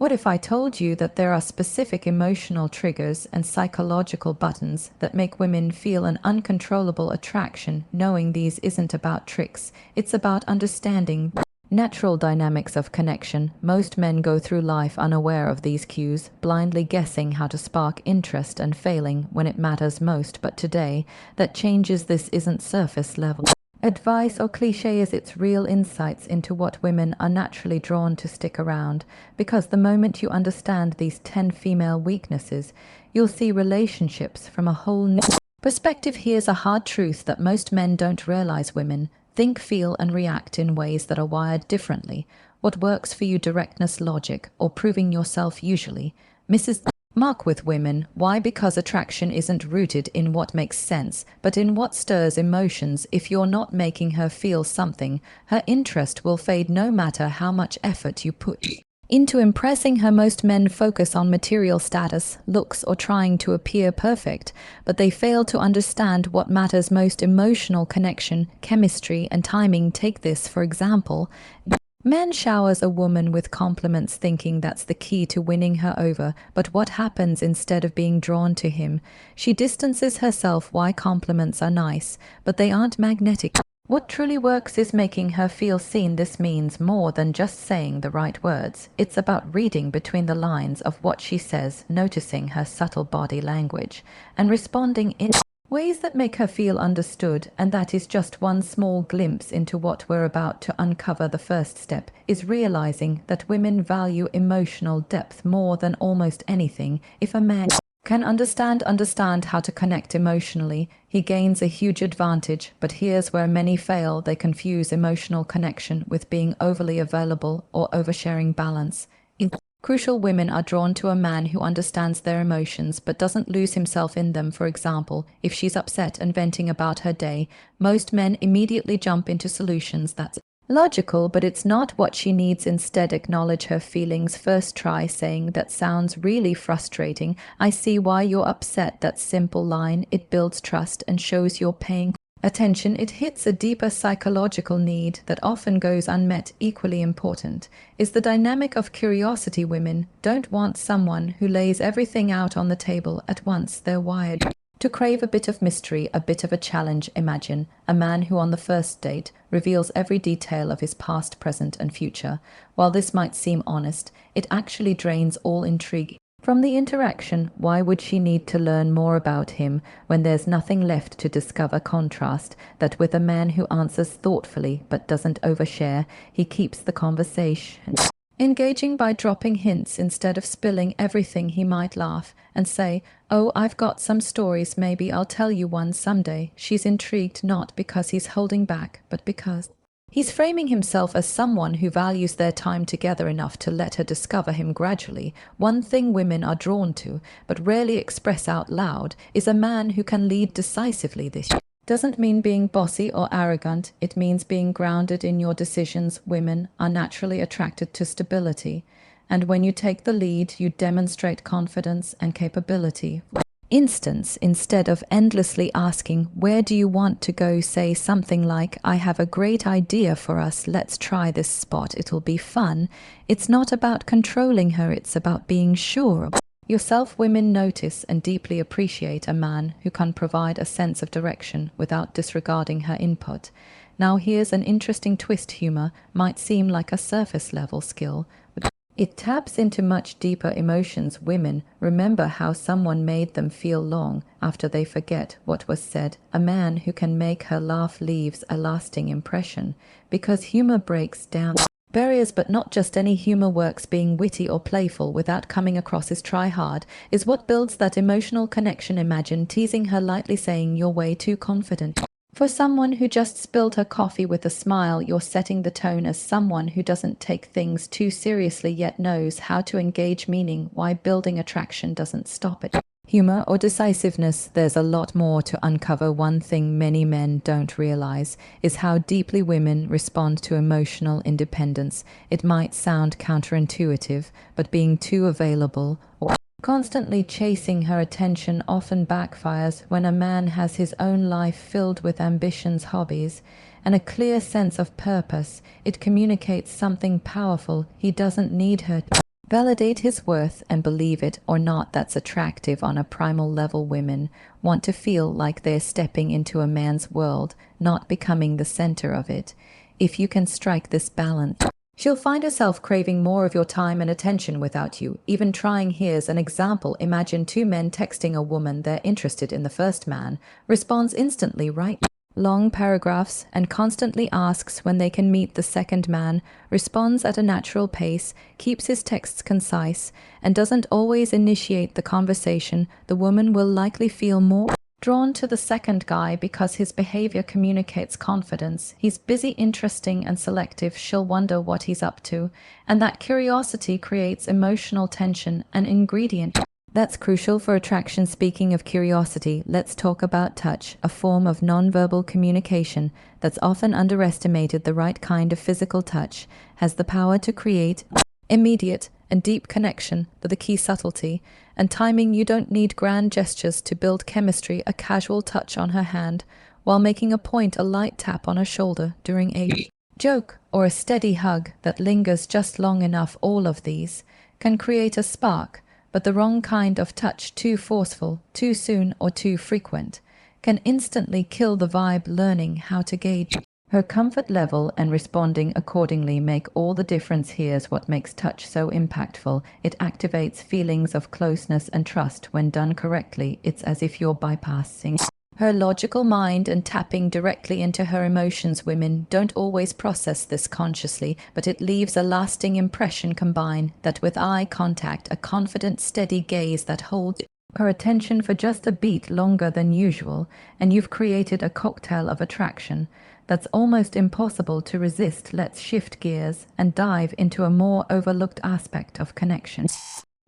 What if I told you that there are specific emotional triggers and psychological buttons that make women feel an uncontrollable attraction, knowing these isn't about tricks, it's about understanding natural dynamics of connection? Most men go through life unaware of these cues, blindly guessing how to spark interest and failing when it matters most. But today, that changes. This isn't surface level advice or cliches, it's real insights into what women are naturally drawn to stick around, because the moment you understand these 10 female weaknesses, you'll see relationships from a whole new perspective. Here's a hard truth that most men don't realize: women think, feel, and react in ways that are wired differently. What works for you, directness, logic, or proving yourself, usually misses mark with women. Why? Because attraction isn't rooted in what makes sense, but in what stirs emotions. If you're not making her feel something, her interest will fade no matter how much effort you put into impressing her. Most men focus on material status, looks, or trying to appear perfect, but they fail to understand what matters most: emotional connection, chemistry, and timing. Take this, for example. Man showers a woman with compliments thinking that's the key to winning her over, but what happens instead of being drawn to him? She distances herself. Why? Compliments are nice, but they aren't magnetic. What truly works is making her feel seen. This means more than just saying the right words. It's about reading between the lines of what she says, noticing her subtle body language, and responding in ways that make her feel understood. And that is just one small glimpse into what we're about to uncover. The first step is realizing that women value emotional depth more than almost anything. If a man can understand how to connect emotionally, he gains a huge advantage. But here's where many fail: they confuse emotional connection with being overly available or oversharing. Balance is crucial. Women are drawn to a man who understands their emotions but doesn't lose himself in them. For example, if she's upset and venting about her day, most men immediately jump into solutions. That's logical, but it's not what she needs. Instead, acknowledge her feelings first. Try saying, "That sounds really frustrating. I see why you're upset." That simple line, it builds trust and shows you're paying attention. It hits a deeper psychological need that often goes unmet. Equally important is the dynamic of curiosity. Women don't want someone who lays everything out on the table at once. They're wired to crave a bit of mystery, a bit of a challenge. Imagine a man who on the first date reveals every detail of his past, present, and future. While this might seem honest, it actually drains all intrigue from the interaction. Why would she need to learn more about him when there's nothing left to discover? Contrast that with a man who answers thoughtfully but doesn't overshare. He keeps the conversation engaging by dropping hints instead of spilling everything. He might laugh and say, "Oh, I've got some stories, maybe I'll tell you one someday." She's intrigued not because he's holding back, but because he's framing himself as someone who values their time together enough to let her discover him gradually. One thing women are drawn to, but rarely express out loud, is a man who can lead decisively. This doesn't mean being bossy or arrogant, it means being grounded in your decisions. Women are naturally attracted to stability, and when you take the lead, you demonstrate confidence and capability. Instance, instead of endlessly asking, "Where do you want to go?" say something like, "I have a great idea for us. Let's try this spot. It'll be fun." It's not about controlling her, it's about being sure of yourself. Women notice and deeply appreciate a man who can provide a sense of direction without disregarding her input. Now here's an interesting twist. Humor might seem like a surface level skill, but it taps into much deeper emotions. Women remember how someone made them feel long after they forget what was said. A man who can make her laugh leaves a lasting impression, because humor breaks down barriers. But not just any humor works. Being witty or playful without coming across as try hard is what builds that emotional connection. Imagine teasing her lightly, saying, "You're way too confident for someone who just spilled her coffee." With a smile, you're setting the tone as someone who doesn't take things too seriously yet knows how to engage. Meaning, why building attraction doesn't stop at humor or decisiveness. There's a lot more to uncover. One thing many men don't realize is how deeply women respond to emotional independence. It might sound counterintuitive, but being too available or constantly chasing her attention often backfires. When a man has his own life filled with ambitions, hobbies, and a clear sense of purpose, it communicates something powerful. He doesn't need her Validate his worth and believe it or not that's attractive on a primal level. Women want to feel like they're stepping into a man's world, not becoming the center of it. If you can strike this balance, she'll find herself craving more of your time and attention without you even trying. Here's an example. Imagine two men texting a woman they're interested in. The first man responds instantly, right? Long paragraphs and constantly asks when they can meet. The second man responds at a natural pace, keeps his texts concise, and doesn't always initiate the conversation. The woman will likely feel more drawn to the second guy because his behavior communicates confidence. He's busy, interesting, and selective. She'll wonder what he's up to, and that curiosity creates emotional tension, an ingredient that's crucial for attraction. Speaking of curiosity, let's talk about touch, a form of nonverbal communication that's often underestimated. The right kind of physical touch has the power to create immediate and deep connection. But the key subtlety and timing. You don't need grand gestures to build chemistry. A casual touch on her hand while making a point, a light tap on her shoulder during a joke, or a steady hug that lingers just long enough. All of these can create a spark. But the wrong kind of touch, too forceful, too soon, or too frequent, can instantly kill the vibe. Learning how to gauge her comfort level and responding accordingly make all the difference. Here's what makes touch so impactful. It activates feelings of closeness and trust. When done correctly, it's as if you're bypassing her logical mind and tapping directly into her emotions. Women don't always process this consciously, but it leaves a lasting impression. Combine that with eye contact, a confident, steady gaze that holds her attention for just a beat longer than usual, and you've created a cocktail of attraction that's almost impossible to resist. Let's shift gears and dive into a more overlooked aspect of connection: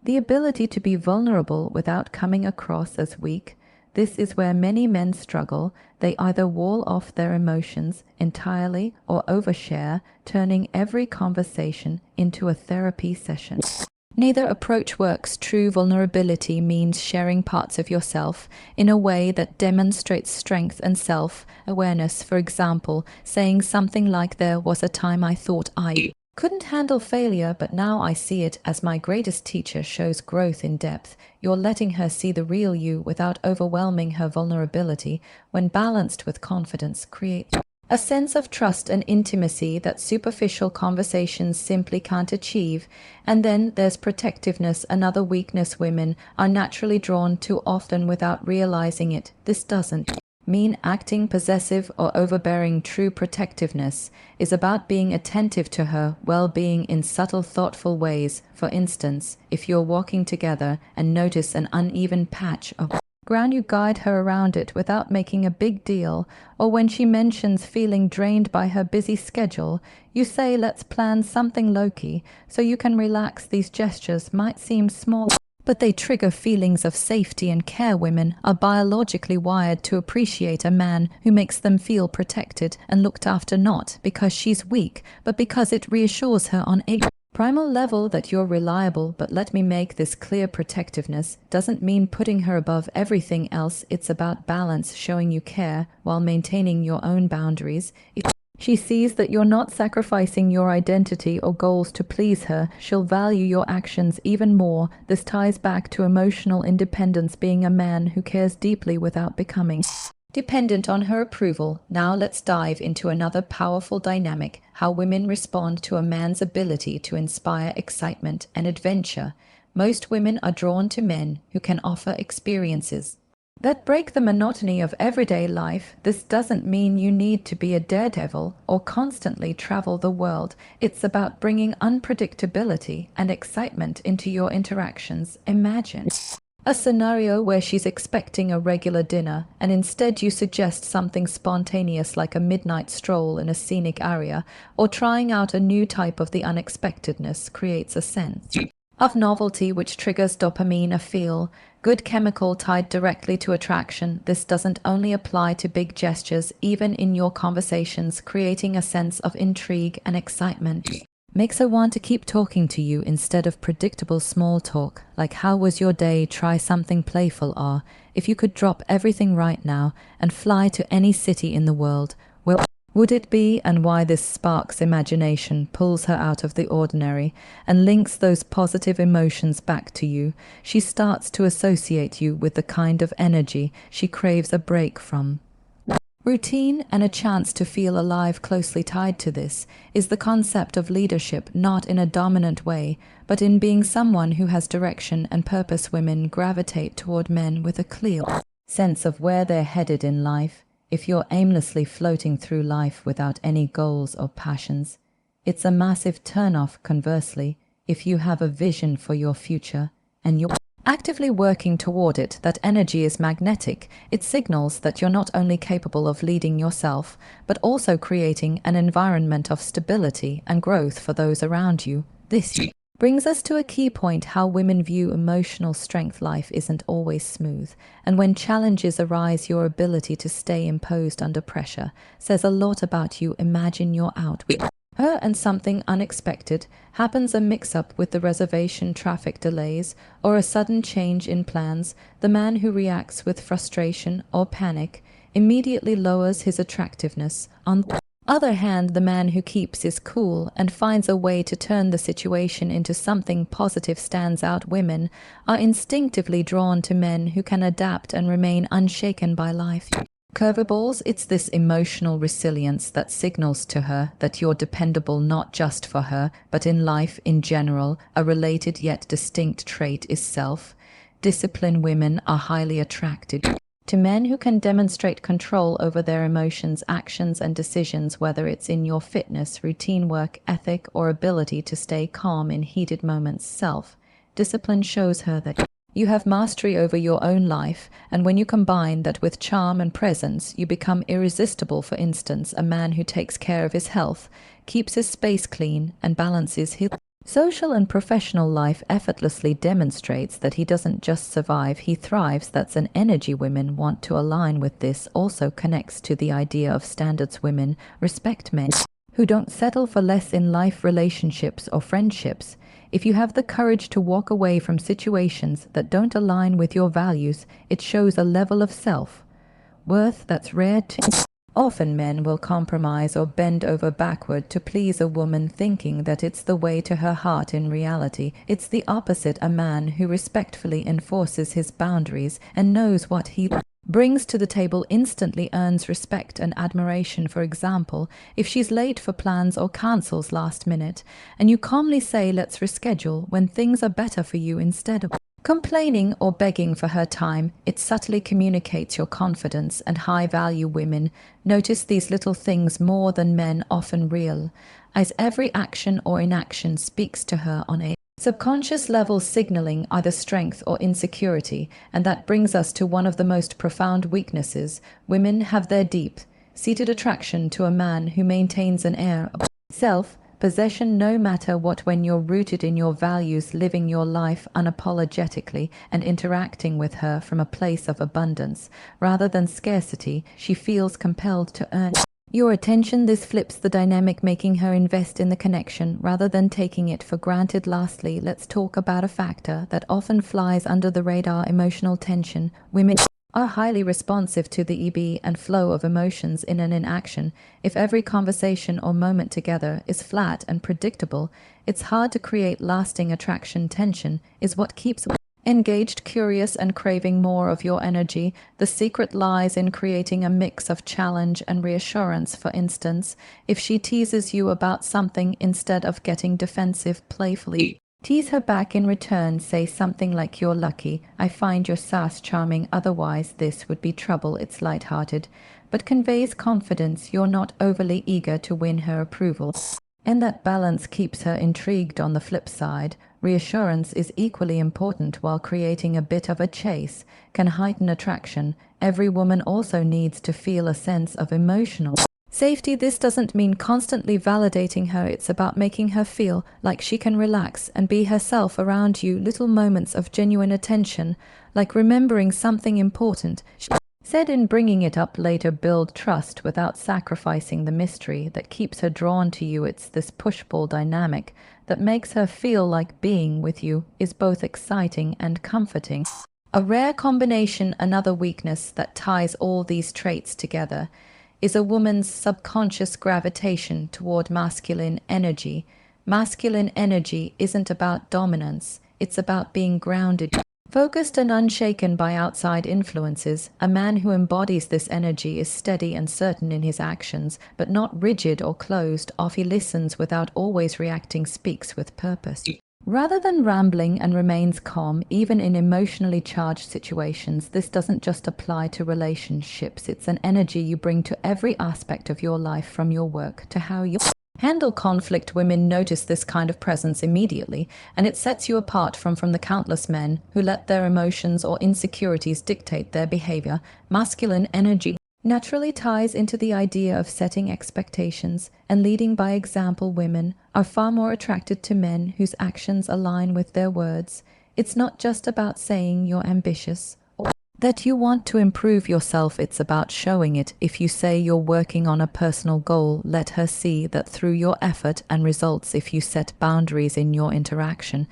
the ability to be vulnerable without coming across as weak. This is where many men struggle. They either wall off their emotions entirely or overshare, turning every conversation into a therapy session. Neither approach works. True vulnerability means sharing parts of yourself in a way that demonstrates strength and self-awareness. For example, saying something like, "There was a time I thought I couldn't handle failure, but now I see it as my greatest teacher," shows growth in depth. You're letting her see the real you without overwhelming her. Vulnerability, when balanced with confidence, creates a sense of trust and intimacy that superficial conversations simply can't achieve. And then there's protectiveness, another weakness women are naturally drawn to, often without realizing it. This doesn't mean acting possessive or overbearing. True protectiveness is about being attentive to her well-being in subtle, thoughtful ways. For instance, if you're walking together and notice an uneven patch of ground, you guide her around it without making a big deal. Or when she mentions feeling drained by her busy schedule, you say, "Let's plan something low-key so you can relax." These gestures might seem small, but they trigger feelings of safety and care. Women are biologically wired to appreciate a man who makes them feel protected and looked after, not because she's weak, but because it reassures her on a primal level that you're reliable. But let me make this clear: protectiveness doesn't mean putting her above everything else. It's about balance, showing you care while maintaining your own boundaries. If she sees that you're not sacrificing your identity or goals to please her, she'll value your actions even more. This ties back to emotional independence, being a man who cares deeply without becoming dependent on her approval. Now let's dive into another powerful dynamic: how women respond to a man's ability to inspire excitement and adventure. Most women are drawn to men who can offer experiences that break the monotony of everyday life. This doesn't mean you need to be a daredevil or constantly travel the world. It's about bringing unpredictability and excitement into your interactions. Imagine a scenario where she's expecting a regular dinner, and instead you suggest something spontaneous like a midnight stroll in a scenic area, or trying out a new type of. The unexpectedness creates a sense of novelty which triggers dopamine, a feel-good chemical tied directly to attraction. This doesn't only apply to big gestures. Even in your conversations, creating a sense of intrigue and excitement makes her want to keep talking to you instead of predictable small talk, like "How was your day?" Try something playful, or "If you could drop everything right now and fly to any city in the world, would it be, and why this sparks imagination, pulls her out of the ordinary, and links those positive emotions back to you. She starts to associate you with the kind of energy she craves a break from. Routine, and a chance to feel alive closely tied to this, is the concept of leadership, not in a dominant way, but in being someone who has direction and purpose. Women gravitate toward men with a clear sense of where they're headed in life. If you're aimlessly floating through life without any goals or passions, it's a massive turn-off. Conversely, if you have a vision for your future and you're actively working toward it, that energy is magnetic. It signals that you're not only capable of leading yourself, but also creating an environment of stability and growth for those around you. This brings us to a key point: how women view emotional strength. Life isn't always smooth, and when challenges arise, your ability to stay imposed under pressure says a lot about you. Imagine you're out with her and something unexpected happens, a mix-up with the reservation, traffic delays, or a sudden change in plans. The man who reacts with frustration or panic immediately lowers his attractiveness. On the other hand, the man who keeps his cool and finds a way to turn the situation into something positive stands out. Women are instinctively drawn to men who can adapt and remain unshaken by life curveballs. It's this emotional resilience that signals to her that you're dependable, not just for her, but in life in general. A related yet distinct trait is self-discipline. Women are highly attracted to men who can demonstrate control over their emotions, actions, and decisions, whether it's in your fitness, routine work ethic, or ability to stay calm in heated moments. Self-discipline shows her that you have mastery over your own life, and when you combine that with charm and presence, you become irresistible. For instance, a man who takes care of his health, keeps his space clean, and balances his social and professional life effortlessly demonstrates that he doesn't just survive, he thrives. That's an energy women want to align with. This also connects to the idea of standards. Women respect men who don't settle for less in life, relationships, or friendships. If you have the courage to walk away from situations that don't align with your values, it shows a level of self-worth that's rare to. Often men will compromise or bend over backward to please a woman, thinking that it's the way to her heart. In reality, it's the opposite. A man who respectfully enforces his boundaries and knows what he brings to the table instantly earns respect and admiration. For example, if she's late for plans or cancels last minute, and you calmly say, "Let's reschedule," when things are better for you, instead of complaining or begging for her time, it subtly communicates your confidence and high value. Women notice these little things more than men often realize, as every action or inaction speaks to her on a subconscious level, signaling either strength or insecurity. And that brings us to one of the most profound weaknesses. Women have their deep-seated attraction to a man who maintains an air of self-possession no matter what. When you're rooted in your values, living your life unapologetically, and interacting with her from a place of abundance rather than scarcity, she feels compelled to earn your attention. This flips the dynamic, making her invest in the connection rather than taking it for granted. Lastly, let's talk about a factor that often flies under the radar: emotional tension. Women are highly responsive to the ebb and flow of emotions in an inaction. If every conversation or moment together is flat and predictable, it's hard to create lasting attraction. Tension is what keeps engaged, curious, and craving more of your energy. The secret lies in creating a mix of challenge and reassurance. For instance, if she teases you about something, instead of getting defensive, playfully tease her back in return. Say something like, "You're lucky, I find your sass charming, otherwise this would be trouble." It's lighthearted, but conveys confidence. You're not overly eager to win her approval, and that balance keeps her intrigued. On the flip side, reassurance is equally important. While creating a bit of a chase can heighten attraction, every woman also needs to feel a sense of emotional safety. This doesn't mean constantly validating her, it's about making her feel like she can relax and be herself around you. Little moments of genuine attention, like remembering something important she said in bringing it up later, build trust without sacrificing the mystery that keeps her drawn to you. It's this push-pull dynamic that makes her feel like being with you is both exciting and comforting. A rare combination. Another weakness that ties all these traits together is a woman's subconscious gravitation toward masculine energy. Masculine energy isn't about dominance, it's about being grounded, focused and unshaken by outside influences. A man who embodies this energy is steady and certain in his actions, but not rigid or closed off. He listens without always reacting, speaks with purpose rather than rambling, and remains calm even in emotionally charged situations. This doesn't just apply to relationships, it's an energy you bring to every aspect of your life, from your work to how you handle conflict. Women notice this kind of presence immediately, and it sets you apart from the countless men who let their emotions or insecurities dictate their behavior. Masculine energy naturally ties into the idea of setting expectations and leading by example. Women are far more attracted to men whose actions align with their words. It's not just about saying you're ambitious or that you want to improve yourself, it's about showing it. If you say you're working on a personal goal, let her see that through your effort and results. If you set boundaries in your interaction,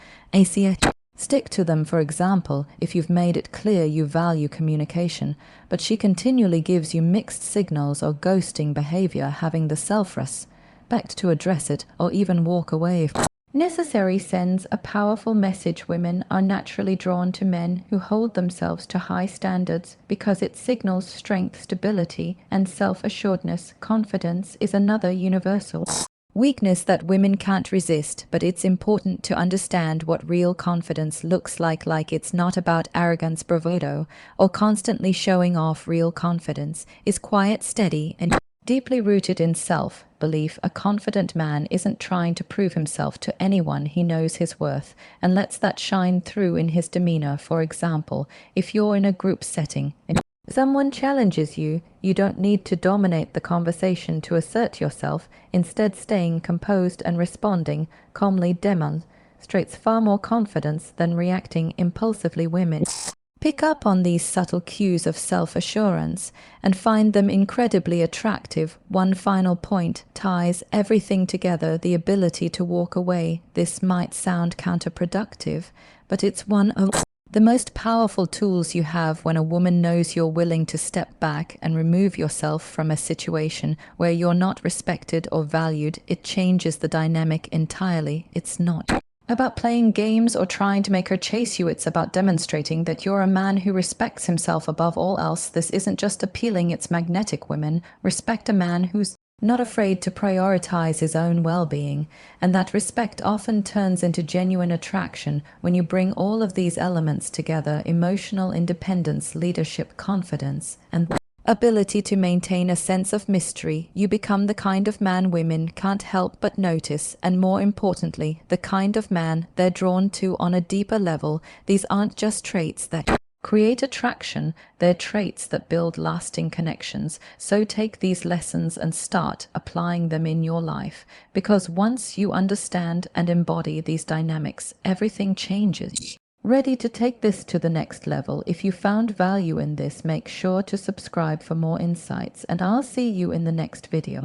stick to them. For example, if you've made it clear you value communication, but she continually gives you mixed signals or ghosting behavior, having the self-respect to address it or even walk away if necessary sends a powerful message. Women are naturally drawn to men who hold themselves to high standards because it signals strength, stability, and self-assuredness. Confidence is another universal weakness that women can't resist, but it's important to understand what real confidence looks like. It's not about arrogance, bravado, or constantly showing off. Real confidence is quiet, steady, and deeply rooted in self-belief. A confident man isn't trying to prove himself to anyone. He knows his worth and lets that shine through in his demeanor. For example, if you're in a group setting and someone challenges you, you don't need to dominate the conversation to assert yourself. Instead, staying composed and responding calmly demonstrates far more confidence than reacting impulsively. Women pick up on these subtle cues of self-assurance and find them incredibly attractive. One final point ties everything together: the ability to walk away. This might sound counterproductive, but it's one of the most powerful tools you have. When a woman knows you're willing to step back and remove yourself from a situation where you're not respected or valued, it changes the dynamic entirely. It's not about playing games or trying to make her chase you. It's about demonstrating that you're a man who respects himself above all else. This isn't just appealing, it's magnetic. Women respect a man who's not afraid to prioritize his own well-being, and that respect often turns into genuine attraction when you bring all of these elements together: emotional independence, leadership, confidence, and ability to maintain a sense of mystery. You become the kind of man women can't help but notice, and more importantly, the kind of man they're drawn to on a deeper level. These aren't just traits that create attraction, they're traits that build lasting connections. So take these lessons and start applying them in your life, because once you understand and embody these dynamics, everything changes. Ready to take this to the next level? If you found value in this, make sure to subscribe for more insights, and I'll see you in the next video.